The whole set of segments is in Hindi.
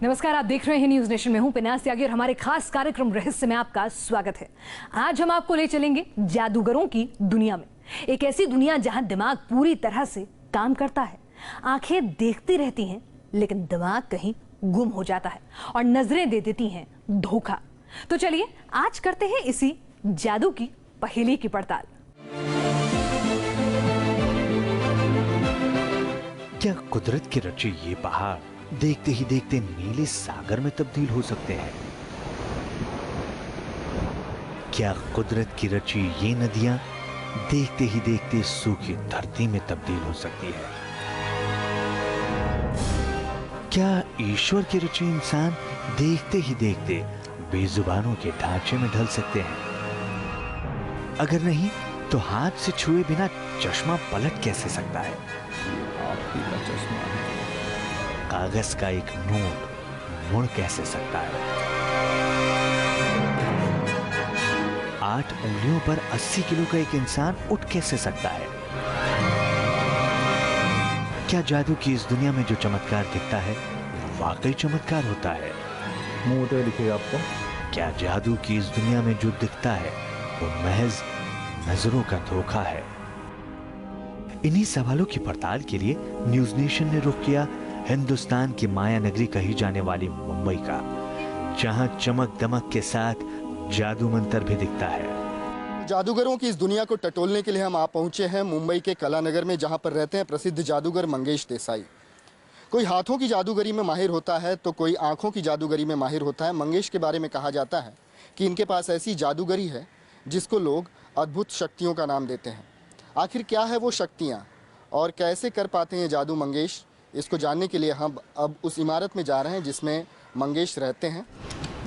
नमस्कार, आप देख रहे हैं न्यूज नेशन में हूं पिनास त्यागी और हमारे खास कार्यक्रम रहस्य में आपका स्वागत है। आज हम आपको ले चलेंगे जादूगरों की दुनिया में। एक ऐसी दुनिया जहां दिमाग पूरी तरह से काम करता है, आंखें देखती रहती हैं लेकिन दिमाग कहीं गुम हो जाता है और नजरें दे देती हैं धोखा। तो चलिए आज करते हैं इसी जादू की पहेली की पड़ताल। क्या कुदरत की रचे ये पहाड़ देखते ही देखते नीले सागर में तब्दील हो सकते हैं? क्या कुदरत की रची ये नदियां देखते ही देखते सूखी धरती में तब्दील हो सकती है? क्या ईश्वर के रचे इंसान देखते ही देखते बेजुबानों के ढांचे में ढल सकते हैं? अगर नहीं तो हाथ से छुए बिना चश्मा पलट कैसे सकता है? आपकी का चश्मा है। कागज का एक नोट मुड़ कैसे सकता है? 8 उंगलियों पर 80 किलो का एक इंसान उठ कैसे सकता है? क्या जादू की इस दुनिया में जो चमत्कार दिखता है वाकई चमत्कार होता है? मुंह उठे दिखेगा आपको। क्या जादू की इस दुनिया में जो दिखता है वो महज नजरों का धोखा है? इन्हीं सवालों की पड़ताल के लिए न्यूज नेशन ने रुख किया हिंदुस्तान की माया नगरी कही जाने वाली मुंबई का, जहां चमक दमक के साथ जादू मंतर भी दिखता है। जादूगरों की इस दुनिया को टटोलने के लिए हम आप पहुंचे हैं मुंबई के कलानगर में, जहां पर रहते हैं प्रसिद्ध जादूगर मंगेश देसाई। कोई हाथों की जादूगरी में माहिर होता है तो कोई आंखों की जादूगरी में माहिर होता है। मंगेश के बारे में कहा जाता है कि इनके पास ऐसी जादूगरी है जिसको लोग अद्भुत शक्तियों का नाम देते हैं। आखिर क्या है वो शक्तियाँ और कैसे कर पाते हैं जादू मंगेश, इसको जानने के लिए हम अब उस इमारत में जा रहे हैं जिसमें मंगेश रहते हैं।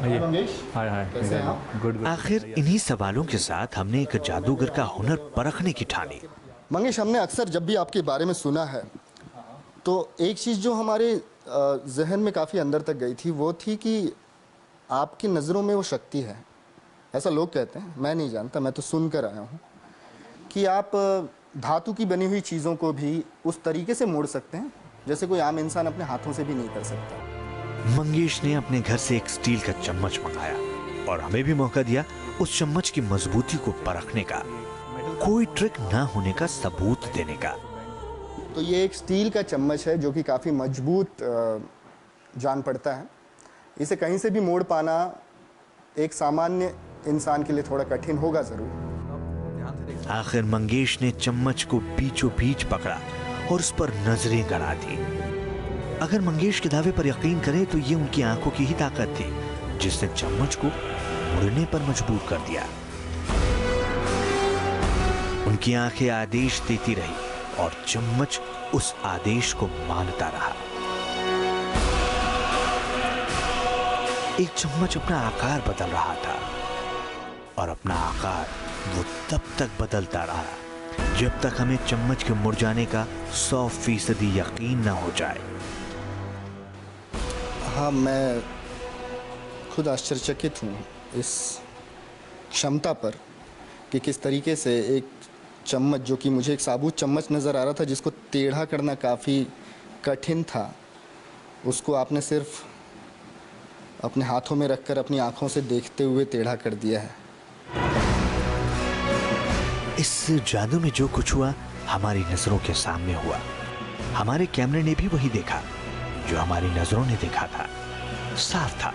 मंगेश, हाय हाय, कैसे हैं आप? गुड। आखिर इन्हीं सवालों के साथ हमने एक जादूगर का हुनर परखने की ठानी। मंगेश, हमने अक्सर जब भी आपके बारे में सुना है तो एक चीज़ जो हमारे जहन में काफ़ी अंदर तक गई थी वो थी कि आपकी नज़रों में वो शक्ति है। ऐसा लोग कहते हैं, मैं नहीं जानता, मैं तो सुन कर आया हूँ कि आप धातु की बनी हुई चीज़ों को भी उस तरीके से मोड़ सकते हैं जैसे कोई आम इंसान अपने हाथों से भी नहीं कर सकता। मंगेश ने अपने घर से एक स्टील का चम्मच मंगाया और हमें भी मौका दिया उस चम्मच की मजबूती को परखने का, कोई ट्रिक ना होने का सबूत देने का। तो ये एक स्टील का चम्मच है जो कि काफ़ी मजबूत जान पड़ता है। इसे कहीं से भी मोड़ पाना एक सामान्य इंसान के लिए थोड़ा कठिन होगा ज़रूर। आखिर मंगेश ने चम्मच को बीचों बीच पकड़ा और उस पर नजरें गड़ा दी। अगर मंगेश के दावे पर यकीन करें तो ये उनकी आंखों की ही ताकत थी जिसने चम्मच को मुड़ने पर मजबूर कर दिया। उनकी आंखें आदेश देती रही और चम्मच उस आदेश को मानता रहा। एक चम्मच अपना आकार बदल रहा था और अपना आकार वो तब तक बदलता रहा जब तक हमें चम्मच के मुड़ जाने का 100% यकीन ना हो जाए। हाँ, मैं खुद आश्चर्यचकित हूँ इस क्षमता पर कि किस तरीके से एक चम्मच जो कि मुझे एक साबुत चम्मच नज़र आ रहा था जिसको टेढ़ा करना काफ़ी कठिन था, उसको आपने सिर्फ अपने हाथों में रखकर अपनी आंखों से देखते हुए टेढ़ा कर दिया है। इस जादू में जो कुछ हुआ हमारी नजरों के सामने हुआ। हमारे कैमरे ने भी वही देखा जो हमारी नजरों ने देखा था। साफ था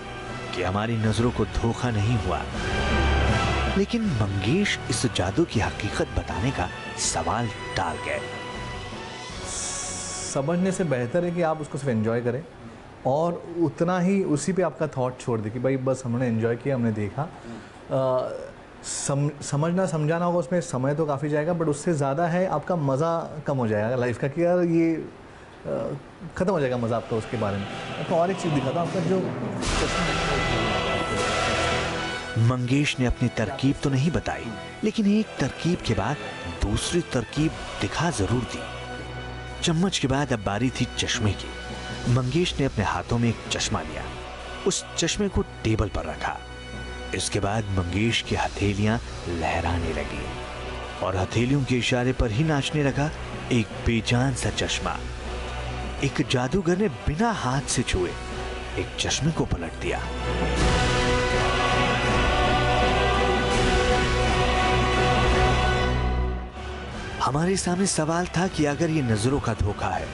कि हमारी नजरों को धोखा नहीं हुआ। लेकिन मंगेश इस जादू की हकीकत बताने का सवाल टाल गए। समझने से बेहतर है कि आप उसको सिर्फ एंजॉय करें और उतना ही उसी पे आपका थॉट छोड़ दे कि भाई बस हमने एंजॉय किया, हमने देखा। समझना समझाना होगा, उसमें समय तो काफ़ी जाएगा बट उससे ज़्यादा है आपका मज़ा कम हो जाएगा लाइफ का कि यार ये ख़त्म हो जाएगा मज़ा आपका उसके बारे में। तो और एक चीज़ दिखा था आपका जो मंगेश ने अपनी तरकीब तो नहीं बताई लेकिन एक तरकीब के बाद दूसरी तरकीब दिखा जरूर दी। चम्मच के बाद अब बारी थी चश्मे की। मंगेश ने अपने हाथों में एक चश्मा लिया, उस चश्मे को टेबल पर रखा। इसके बाद मंगेश की हथेलियां लहराने लगी और हथेलियों के इशारे पर ही नाचने लगा एक बेजान सा चश्मा। एक जादूगर ने बिना हाथ से छुए एक चश्मे को पलट दिया। हमारे सामने सवाल था कि अगर ये नजरों का धोखा है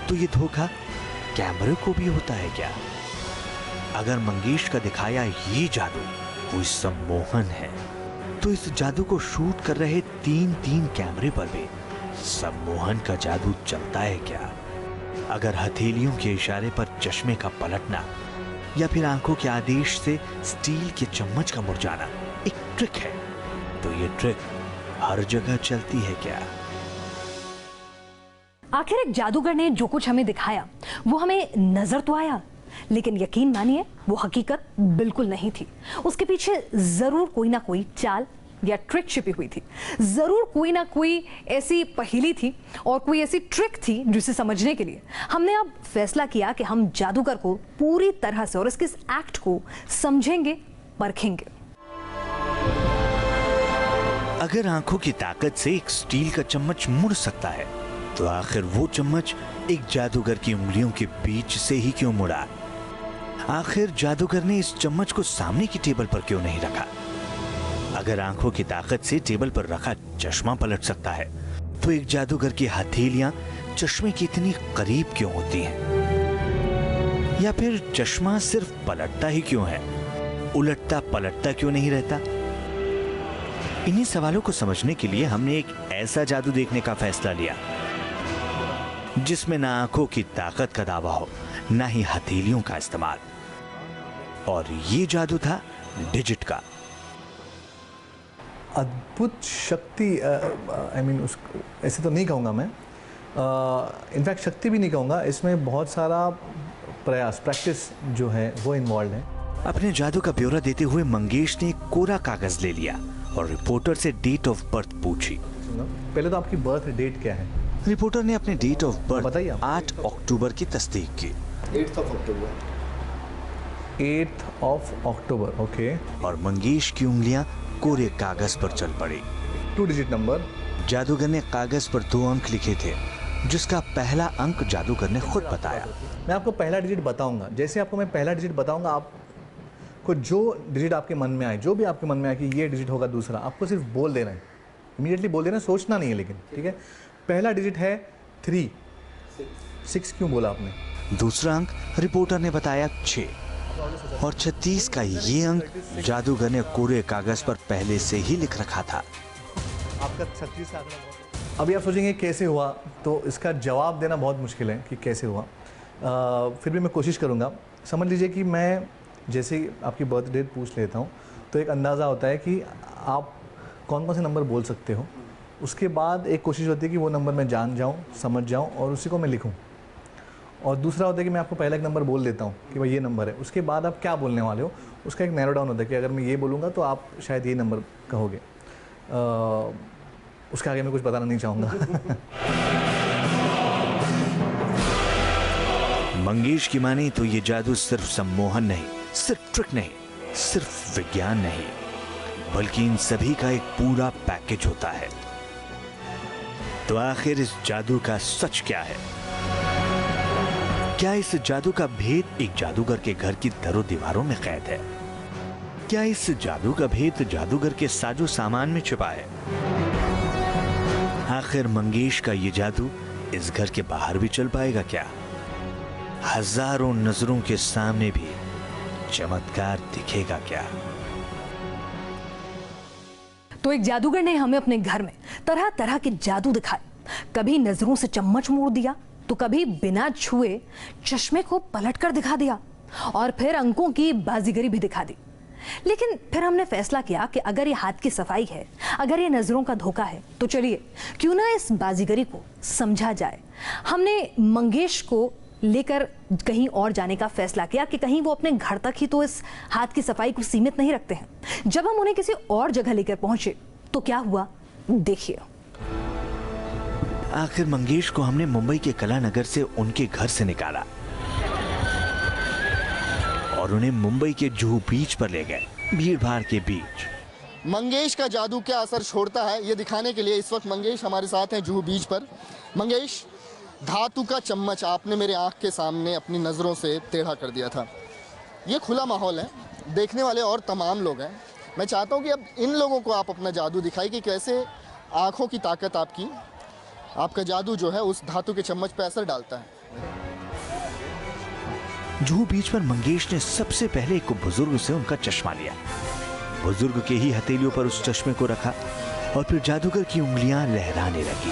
तो ये धोखा कैमरे को भी होता है क्या? अगर मंगेश का दिखाया ये जादू कोई सम्मोहन है तो इस जादू को शूट कर रहे तीन कैमरे पर भी सम्मोहन का जादू चलता है क्या? अगर हथेलियों के इशारे पर चश्मे का पलटना या फिर आंखों के आदेश से स्टील के चम्मच का मुरझाना एक ट्रिक है, तो ये ट्रिक हर जगह चलती है क्या? आखिर एक जादूगर ने जो कुछ हमें दिखाया वो हमें नजर तो आया, लेकिन यकीन मानिए वो हकीकत बिल्कुल नहीं थी। उसके पीछे जरूर कोई ना कोई चाल या ट्रिक छिपी हुई थी, जरूर कोई ना कोई ऐसी पहेली थी और कोई ऐसी ट्रिक थी जिसे समझने के लिए हमने अब फैसला किया कि हम जादूगर को पूरी तरह से और इसके इस एक्ट को समझेंगे, परखेंगे। अगर आंखों की ताकत से एक स्टील का चम्मच मुड़ सकता है तो आखिर वो चम्मच एक जादूगर की उंगलियों के बीच से ही क्यों मुड़ा? आखिर जादूगर ने इस चम्मच को सामने की टेबल पर क्यों नहीं रखा? अगर आंखों की ताकत से टेबल पर रखा चश्मा पलट सकता है तो एक जादूगर की हथेलियां चश्मे की इतनी करीब क्यों होती हैं? या फिर चश्मा सिर्फ पलटता ही क्यों है, उलटता पलटता क्यों नहीं रहता? इन्हीं सवालों को समझने के लिए हमने एक ऐसा जादू देखने का फैसला लिया जिसमें ना आंखों की ताकत का दावा हो, ना ही हथेलियों का इस्तेमाल, और ये जादू था डिजिट का। अद्भुत शक्ति, आई मीन उसको ऐसे तो नहीं कहूँगा मैं, इनफैक्ट शक्ति भी नहीं कहूँगा, इसमें बहुत सारा प्रयास, प्रैक्टिस जो है वो इन्वॉल्व है। अपने जादू का ब्यौरा देते हुए मंगेश ने एक कोरा कागज ले लिया और रिपोर्टर से डेट ऑफ बर्थ पूछी। पहले तो आपकी बर्थ डेट क्या है? रिपोर्टर ने अपने डेट ऑफ बर्थ बताइए। 8 अक्टूबर की तस्दीक की। 8th of October। 8th of October, okay. और मंगेश की उंगलियां कोरे कागज पर चल पड़ी। 2 डिजिट नंबर। जादूगर ने कागज पर 2 अंक लिखे थे, जिसका पहला अंक जादूगर ने खुद बताया। मैं आपको पहला डिजिट बताऊंगा, जैसे आपको मैं पहला डिजिट बताऊंगा, आपको जो डिजिट आपके मन में आए, जो भी आपके मन में आए कि ये डिजिट होगा दूसरा, आपको सिर्फ बोल देना है, इमीडिएटली बोल देना है, सोचना नहीं है। लेकिन ठीक है, पहला डिजिट है 3। 6 क्यों बोला आपने? दूसरा अंक रिपोर्टर ने बताया 6, और 36 का ये अंक जादूगर ने कोरे कागज पर पहले से ही लिख रखा था। आपका 36 का आंकड़ा। अभी आप सोचेंगे कैसे हुआ, तो इसका जवाब देना बहुत मुश्किल है कि कैसे हुआ। फिर भी मैं कोशिश करूँगा। समझ लीजिए कि मैं जैसे आपकी बर्थ डेट पूछ लेता हूँ तो एक अंदाज़ा होता है कि आप कौन कौन से नंबर बोल सकते हो। उसके बाद एक कोशिश होती है कि वो नंबर मैं जान जाऊँ, समझ जाऊँ और उसी को मैं लिखूँ। और दूसरा होता है कि मैं आपको पहला एक नंबर बोल देता हूँ कि भाई ये नंबर है, उसके बाद आप क्या बोलने वाले हो उसका एक नैरो डाउन होता है कि अगर मैं ये बोलूँगा तो आप शायद ये नंबर कहोगे। उसके आगे मैं कुछ बताना नहीं चाहूँगा। मंगेश की माने तो ये जादू सिर्फ सम्मोहन नहीं, सिर्फ ट्रिक नहीं, सिर्फ विज्ञान नहीं, बल्कि इन सभी का एक पूरा पैकेज होता है। तो आखिर इस जादू का सच क्या है? क्या इस जादू का भेद एक जादूगर के घर की दरों दीवारों में कैद है? क्या इस जादू का भेद जादूगर के साजो सामान में छिपा है? आखिर मंगेश का ये जादू इस घर के बाहर भी चल पाएगा क्या? हजारों नजरों के सामने भी चमत्कार दिखेगा क्या? तो एक जादूगर ने हमें अपने घर में तरह तरह के जादू दिखाए। कभी नजरों से चम्मच मोड़ दिया, तो कभी बिना छुए चश्मे को पलट कर दिखा दिया, और फिर अंकों की बाजीगरी भी दिखा दी। लेकिन फिर हमने फैसला किया कि अगर ये हाथ की सफाई है, अगर ये नजरों का धोखा है, तो चलिए क्यों ना इस बाजीगरी को समझा जाए। हमने मंगेश को लेकर कहीं और जाने का फैसला किया कि कहीं वो अपने घर तक ही तो इस हाथ की सफाई को सीमित नहीं रखते हैं। जब हम उन्हें किसी और जगह लेकर पहुंचे तो क्या हुआ, देखिए। आखिर मंगेश को हमने मुंबई के कला नगर से उनके घर से निकाला और उन्हें मुंबई के जुहू बीच पर ले गए, भीड़ भाड़ के बीच। मंगेश का जादू क्या असर छोड़ता है, ये दिखाने के लिए इस वक्त मंगेश हमारे साथ हैं जुहू बीच पर। मंगेश, धातु का चम्मच आपने मेरे आंख के सामने अपनी नज़रों से टेढ़ा कर दिया था। ये खुला माहौल है, देखने वाले और तमाम लोग हैं। मैं चाहता हूँ कि अब इन लोगों को आप अपना जादू दिखाइए कि कैसे आँखों की ताकत आपका जादू जो है उस धातु के चम्मच पर असर डालता है। जुहू बीच पर मंगेश ने सबसे पहले एक बुजुर्ग से उनका चश्मा लिया। बुजुर्ग के ही हथेलियों पर उस चश्मे को रखा और फिर जादूगर की उंगलियां लहराने लगी।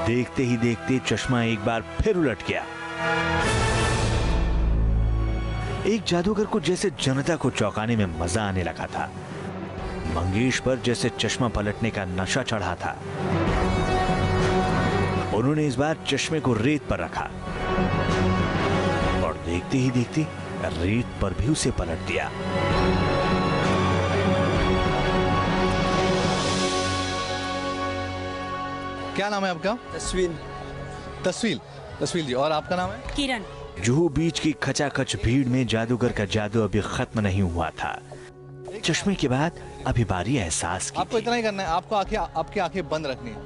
देखते ही देखते चश्मा एक बार फिर उलट गया। एक जादूगर को जैसे जनता को चौंकाने में मजा आने लगा था, मंगेश पर जैसे चश्मा पलटने का नशा चढ़ा था। उन्होंने इस बार चश्मे को रेत पर रखा और देखते ही देखते रेत पर भी उसे पलट दिया। क्या नाम है आपका? तस्वीर जी। और आपका नाम है? किरण। जुहू बीच की खचाखच भीड़ में जादूगर का जादू अभी खत्म नहीं हुआ था। चश्मे के बाद अभी बारी एहसास की आपको थी। इतना ही करना है, आपको आपकी आंखें बंद रखनी है,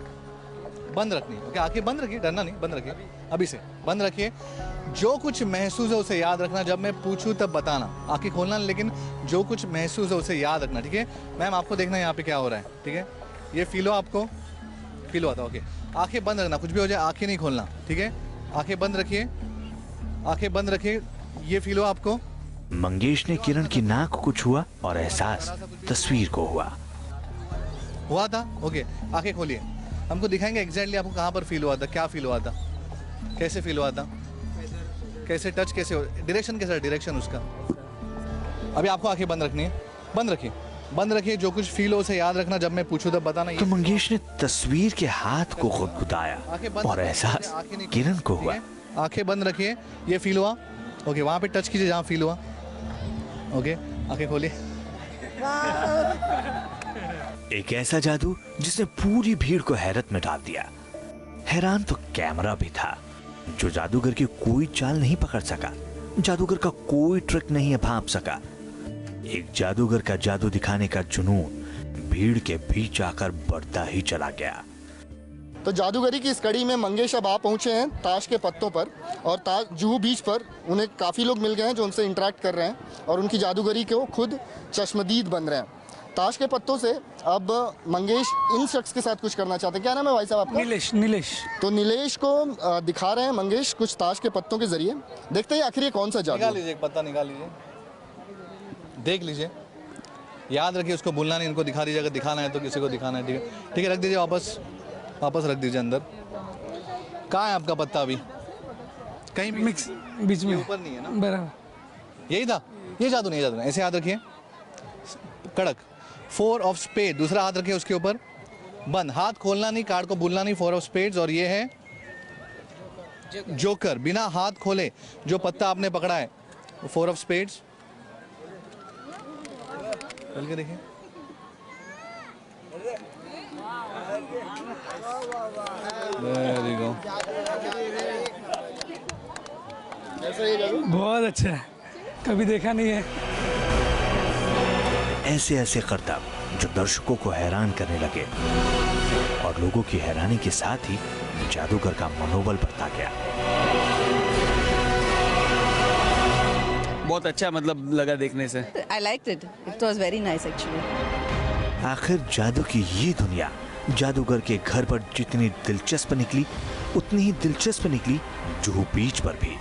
ओके? आंखें बंद रखिए, डरना नहीं, बंद रखिए, अभी से बंद रखिए। जो कुछ महसूस है उसे याद रखना, जब मैं पूछूं तब बताना। आंखें खोलना, लेकिन जो कुछ महसूस है उसे याद रखना, ठीक है? मैम आपको देखना है यहाँ पे क्या हो रहा है, ठीक है? ये फील हो, आपको फील हुआ था, ओके? आंखें बंद रखना, कुछ भी हो जाए आंखें नहीं खोलना, ठीक है? आंखें बंद रखिए, ये फील हो आपको? मंगेश ने किरण की नाक को छुआ और एहसास तस्वीर को हुआ था, ओके? आंखें खोलिए, हमको दिखाएंगे एग्जैक्टली आपको कहाँ पर फील हुआ था, क्या फील हुआ था, कैसे फील हुआ था, कैसे टच, कैसे हो, डायरेक्शन कैसा, डायरेक्शन उसका। अभी आपको आंखें बंद रखनी है, बंद रखिए, जो कुछ फील हो उसे याद रखना, जब मैं पूछूं तब बताना। तो मंगेश ने तस्वीर के हाथ को गुदगुदाया और एहसास किरण को हुआ। आंखें बंद रखिए, ये फील हुआ, ओके? वहां पे टच कीजिए जहां फील हुआ, ओके? आंखें खोलिए। एक ऐसा जादू जिसने पूरी भीड़ को हैरत में डाल दिया। हैरान तो कैमरा भी था, जो जादूगर की कोई चाल नहीं पकड़ सका, जादूगर का कोई ट्रिक नहीं भांप सका। एक जादूगर का जादू दिखाने का जुनून भीड़ के बीच आकर बढ़ता ही चला गया। तो जादूगरी की इस कड़ी में मंगेश अब आप पहुंचे हैं ताश के पत्तों पर, और जुहू बीच पर उन्हें काफ़ी लोग मिल गए हैं जो उनसे इंटरेक्ट कर रहे हैं और उनकी जादूगरी को खुद चश्मदीद बन रहे हैं। ताश के पत्तों से अब मंगेश इन शख्स के साथ कुछ करना चाहते हैं। क्या नाम है भाई साहब आपका? नीलेश। तो नीलेश को दिखा रहे हैं मंगेश कुछ ताश के पत्तों के जरिए। देखते हैं आखिर ये कौन सा जादू। निकाल लीजिए, एक पत्ता निकाल लीजिए, देख लीजिए, याद रखिए, उसको भूलना नहीं, इनको दिखा दीजिए, अगर दिखाना है तो किसी को दिखाना है, ठीक है? ठीक है, रख दीजिए, वापस रख दीजिए अंदर। कहाँ है आपका पत्ता? अभी कहीं भी मिक्स बीच में, ऊपर नहीं है ना? बराबर यही था, ये जादू नहीं, ऐसे याद रखिए, कड़क। 4 ऑफ स्पेड, दूसरा हाथ रखिए उसके ऊपर, बंद, हाथ खोलना नहीं, कार्ड को भूलना नहीं, 4 ऑफ स्पेड्स। और ये है जोकर, बिना हाथ खोले जो पत्ता आपने पकड़ा है, 4 ऑफ स्पेड्स। खोल के देखिए, वेरी गुड, बहुत अच्छा है, कभी देखा नहीं है। ऐसे ऐसे करतब जो दर्शकों को हैरान करने लगे और लोगों की हैरानी के साथ ही जादूगर का मनोबल बढ़ता गया। बहुत अच्छा मतलब लगा देखने से। I liked it. It was very nice actually. आखिर जादू की ये दुनिया जादूगर के घर पर जितनी दिलचस्प निकली, उतनी ही दिलचस्प निकली जुहू बीच पर भी।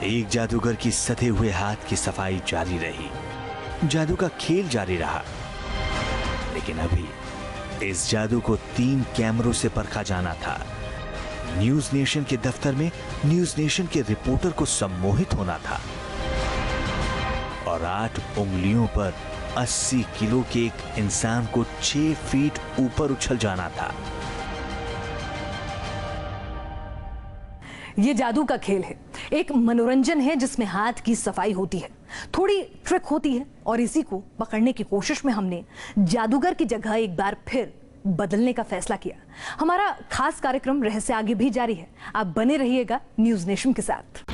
एक जादूगर की सधे हुए हाथ की सफाई जारी रही, जादू का खेल जारी रहा, लेकिन अभी इस जादू को 3 कैमरों से परखा जाना था। न्यूज नेशन के दफ्तर में न्यूज नेशन के रिपोर्टर को सम्मोहित होना था और 8 उंगलियों पर 80 किलो के एक इंसान को 6 फीट ऊपर उछल जाना था। ये जादू का खेल है, एक मनोरंजन है जिसमें हाथ की सफाई होती है, थोड़ी ट्रिक होती है, और इसी को पकड़ने की कोशिश में हमने जादूगर की जगह एक बार फिर बदलने का फैसला किया। हमारा खास कार्यक्रम रहस्य आगे भी जारी है, आप बने रहिएगा न्यूज नेशन के साथ।